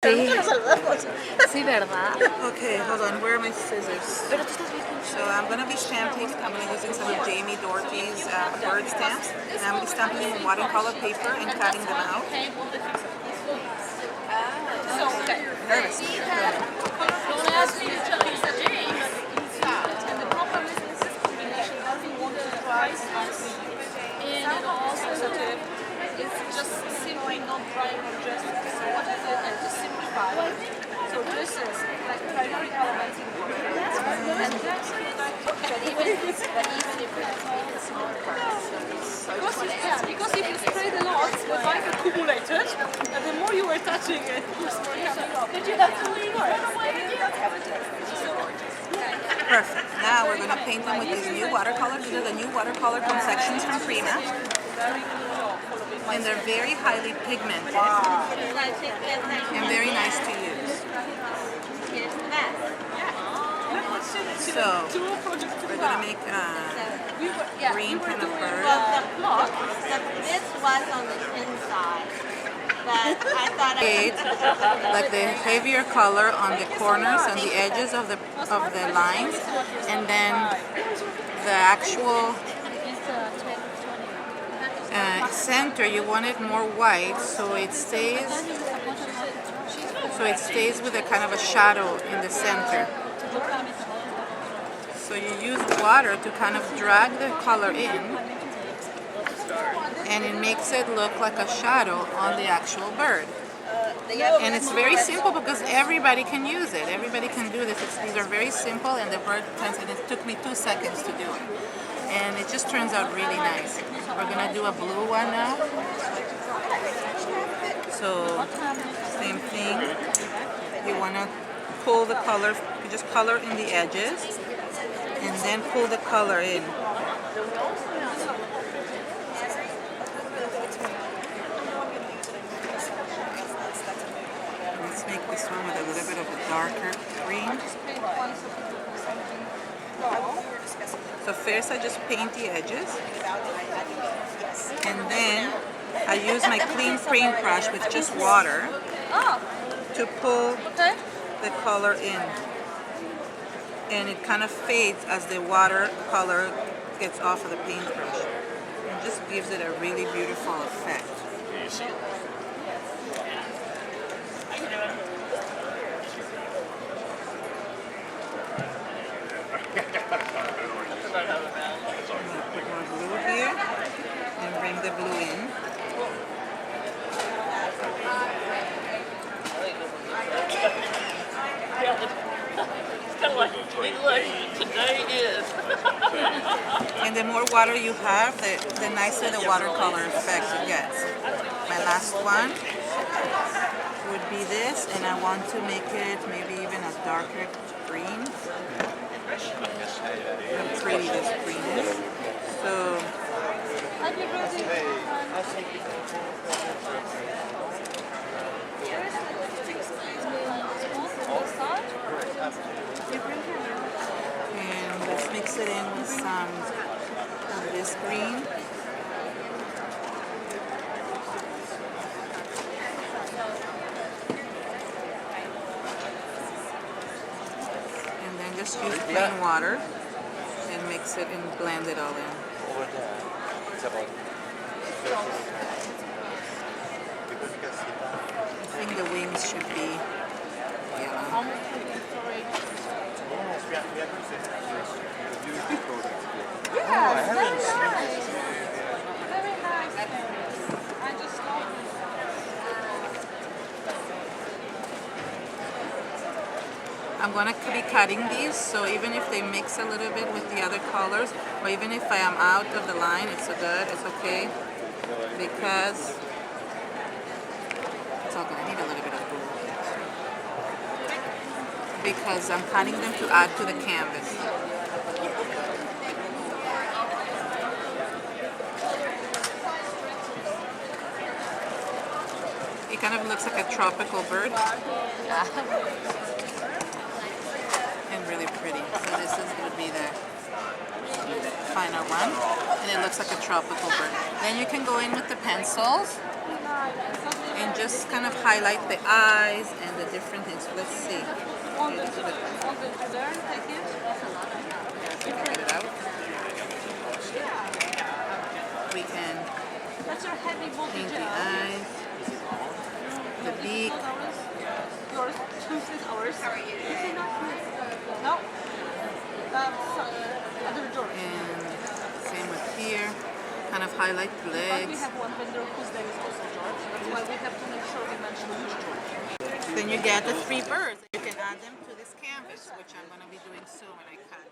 Sí, sí, ¿verdad? Okay, hold on. Where are my scissors? So I'm going to be stamping. I'm going to be using some of Jamie Dougherty's bird stamps. And I'm going to be stamping them in watercolor paper and cutting them out. Nervous. It's just simply not drying or just so what I did is just simplify. So this is like primary elements in water. And that's but even if it's even smaller parts. Because if you spray the lot, the bite accumulated, and the more you were touching it, the more you have to. But you have to leave Perfect. Now we're going to paint them with these new watercolors. These are the new watercolor confections from Prima. And they're very highly pigmented and very nice to use. So, we're going to make a green kind of bird. This was on the inside, but I thought like the heavier color on the corners and the edges of the lines, and then the actual center you want it more white, so it stays with a kind of a shadow in the center. So you use water to kind of drag the color in, and it makes it look like a shadow on the actual bird. And it's very simple because everybody can use it. Everybody can do this. These are very simple, and the bird turns, and it took me 2 seconds to do it. And it just turns out really nice. We're gonna do a blue one now. So, same thing. You wanna pull the color, you just color in the edges, and then pull the color in. Let's make this one with a little bit of a darker green. So first I just paint the edges, and then I use my clean paintbrush with just water to pull the color in. And it kind of fades as the watercolor gets off of the paintbrush. It just gives it a really beautiful effect. Put more blue here and bring the blue in. Today is. And the more water you have, the nicer the watercolor effect it gets. My last one would be this, and I want to make it maybe even a darker green. How pretty this green is. So, and let's mix it in with some of this green. And then just use plain water and mix it and blend it all in. I think the wings should be yellow. I'm going to be cutting these, so even if they mix a little bit with the other colors, or even if I am out of the line, it's okay, because it's all good. I need a little bit of blue, because I'm cutting them to add to the canvas. It kind of looks like a tropical bird. And really pretty. So this would be the final one. And it looks like a tropical bird. Then you can go in with the pencils and just kind of highlight the eyes and the different things. So let's see. On the there, take it. Get it out. We can That's your heavy body paint the gel. eyes, the beak, Yours, 2 hours. How are you? No. That's other George. and same with here. Kind of highlight the But we legs. have one vendor whose name is also George. That's why we have to make sure we mention which George. Then you get the 3 birds. You can add them to this canvas, which I'm going to be doing soon when I cut.